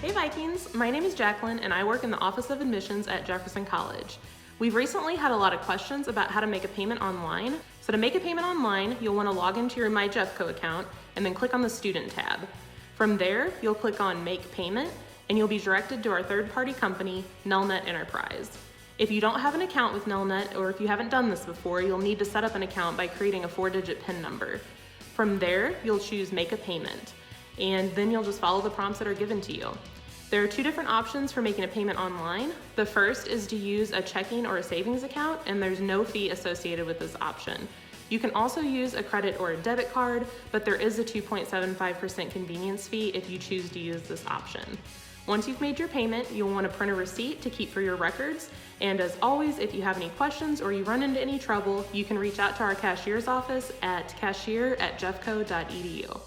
Hey Vikings, my name is Jacqueline and I work in the Office of Admissions at Jefferson College. We've recently had a lot of questions about how to make a payment online. So to make a payment online, you'll want to log into your MyJeffco account and then click on the Student tab. From there, you'll click on Make Payment and you'll be directed to our third-party company, Nelnet Enterprise. If you don't have an account with Nelnet, or if you haven't done this before, you'll need to set up an account by creating a 4-digit PIN number. From there, you'll choose Make a Payment, and then you'll just follow the prompts that are given to you. There are two different options for making a payment online. The first is to use a checking or a savings account, and there's no fee associated with this option. You can also use a credit or a debit card, but there is a 2.75% convenience fee if you choose to use this option. Once you've made your payment, you'll want to print a receipt to keep for your records. And as always, if you have any questions or you run into any trouble, you can reach out to our cashier's office at cashier@jeffco.edu.